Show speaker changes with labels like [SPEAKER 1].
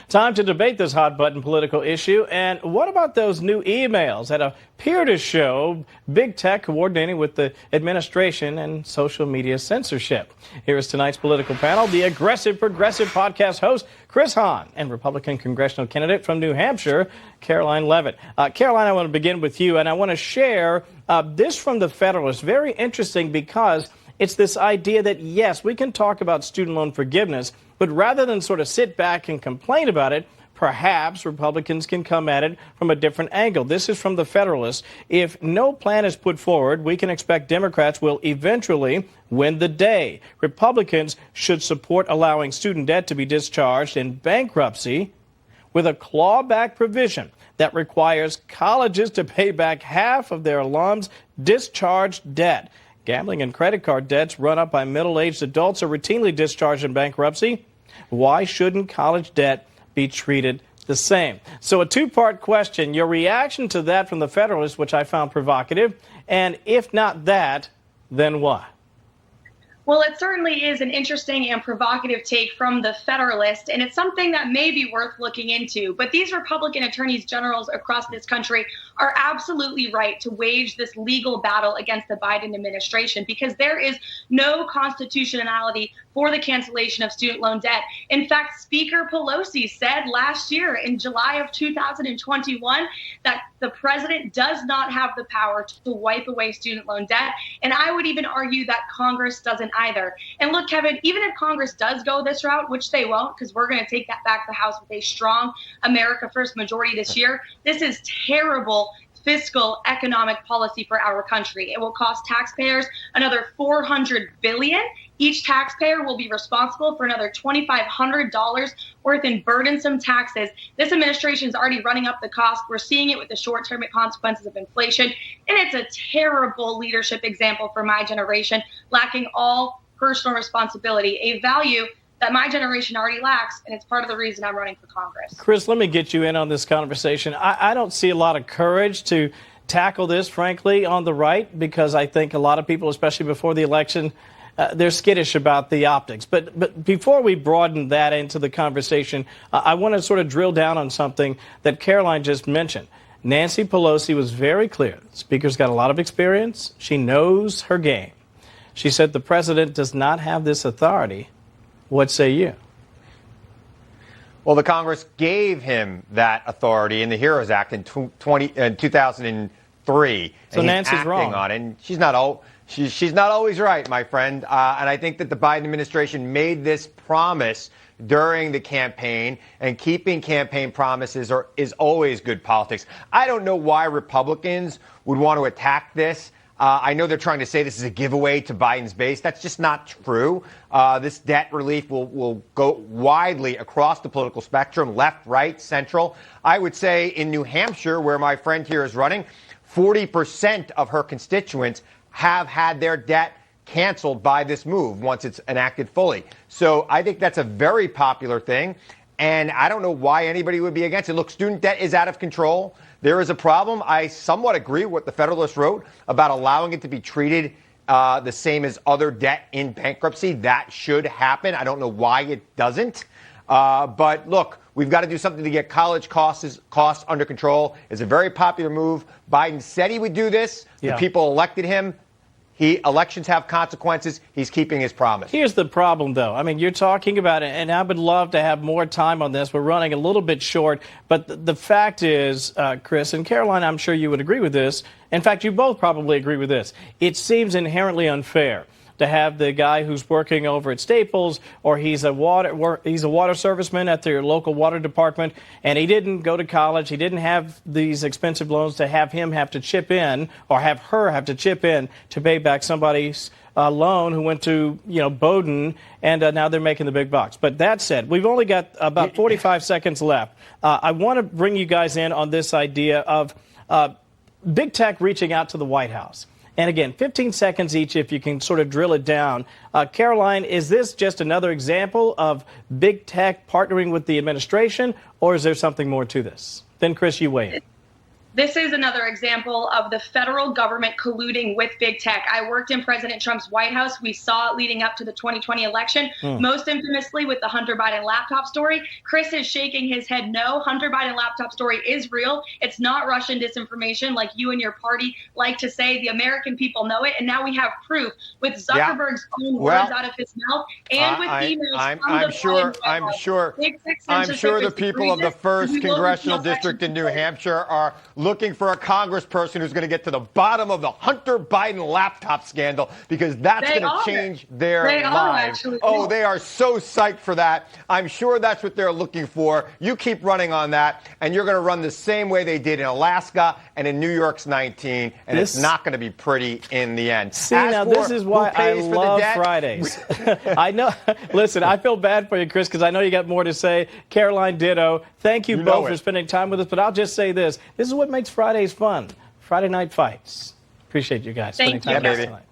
[SPEAKER 1] Time to debate this hot-button political issue. And what about those new emails that appear to show big tech coordinating with the administration and social media censorship? Here is tonight's political panel, the Aggressive Progressive podcast host, Chris Hahn, and Republican congressional candidate from New Hampshire, Karoline Leavitt. Karoline, I want to begin with you, and I want to share this from the Federalist. Very interesting because it's this idea that, yes, we can talk about student loan forgiveness, but rather than sort of sit back and complain about it, perhaps Republicans can come at it from a different angle. This is from the Federalist. If no plan is put forward, we can expect Democrats will eventually win the day. Republicans should support allowing student debt to be discharged in bankruptcy with a clawback provision that requires colleges to pay back half of their alums' discharged debt. Gambling and credit card debts run up by middle-aged adults are routinely discharged in bankruptcy. Why shouldn't college debt be treated the same? So a two-part question. Your reaction to that from the Federalist, which I found provocative, and if not that, then what?
[SPEAKER 2] Well, it certainly is an interesting and provocative take from the Federalist, and it's something that may be worth looking into. But these Republican attorneys generals across this country are absolutely right to wage this legal battle against the Biden administration because there is no constitutionality for the cancellation of student loan debt. In fact, Speaker Pelosi said last year in July of 2021 that the president does not have the power to wipe away student loan debt. And I would even argue that Congress doesn't either. And look, Kevin, even if Congress does go this route, which they won't, because we're going to take that back to the House with a strong America First majority this year, this is terrible fiscal economic policy for our country. It will cost taxpayers another $400 billion. Each taxpayer will be responsible for another $2,500 worth in burdensome taxes. This administration is already running up the cost. We're seeing it with the short-term consequences of inflation. And it's a terrible leadership example for my generation, lacking all personal responsibility, a value that my generation already lacks, and it's part of the reason I'm running for Congress.
[SPEAKER 1] Chris, let me get you in on this conversation. I don't see a lot of courage to tackle this, frankly, on the right, because I think a lot of people, especially before the election, they're skittish about the optics. But before we broaden that into the conversation, I want to sort of drill down on something that Karoline just mentioned. Nancy Pelosi was very clear. The Speaker's got a lot of experience. She knows her game. She said the president does not have this authority. What say you?
[SPEAKER 3] Well, the Congress gave him that authority in the HEROES Act in 2003.
[SPEAKER 1] So Nancy's wrong.
[SPEAKER 3] On it. And she's not always right, my friend. And I think that the Biden administration made this promise during the campaign, and keeping campaign promises is always good politics. I don't know why Republicans would want to attack this. I know they're trying to say this is a giveaway to Biden's base. That's just not true. This debt relief will go widely across the political spectrum, left, right, central. I would say in New Hampshire, where my friend here is running, 40% of her constituents have had their debt canceled by this move once it's enacted fully. So I think that's a very popular thing. And I don't know why anybody would be against it. Look, student debt is out of control. There is a problem. I somewhat agree with what the Federalist wrote about allowing it to be treated the same as other debt in bankruptcy. That should happen. I don't know why it doesn't. But look, we've got to do something to get college costs under control. It's a very popular move. Biden said he would do this. The people elected him. Elections have consequences. He's keeping his promise.
[SPEAKER 1] Here's the problem, though. I mean, you're talking about it, and I would love to have more time on this. We're running a little bit short. But the fact is, Chris, and Karoline, I'm sure you would agree with this. In fact, you both probably agree with this. It seems inherently unfair to have the guy who's working over at Staples, or he's a water serviceman at their local water department, and he didn't go to college, he didn't have these expensive loans, to have him have to chip in, or have her have to chip in to pay back somebody's loan who went to, Bowdoin, and now they're making the big bucks. But that said, we've only got about 45 seconds left. I want to bring you guys in on this idea of big tech reaching out to the White House. And again, 15 seconds each if you can sort of drill it down. Karoline, is this just another example of big tech partnering with the administration, or is there something more to this? Then, Chris, you weigh in.
[SPEAKER 2] This is another example of the federal government colluding with big tech. I worked in President Trump's White House. We saw it leading up to the 2020 election, most infamously with the Hunter Biden laptop story. Chris is shaking his head no. Hunter Biden laptop story is real. It's not Russian disinformation like you and your party like to say. The American people know it. And now we have proof with Zuckerberg's own words out of his mouth and with emails from the
[SPEAKER 3] I'm sure the people of the 1st Congressional District in New Hampshire are looking for a congressperson who's going to get to the bottom of the Hunter Biden laptop scandal, because that's going to change their lives. Oh, they are so psyched for that. I'm sure that's what they're looking for. You keep running on that, and you're going to run the same way they did in Alaska and in New York's 19, and it's not going to be pretty in the end.
[SPEAKER 1] See, now this is why I love Fridays. I know. Listen, I feel bad for you, Chris, because I know you got more to say. Karoline, ditto. Thank you both for spending time with us, but I'll just say this. This is what makes Fridays fun. Friday night fights. Appreciate you guys spending time with us tonight. Thank you.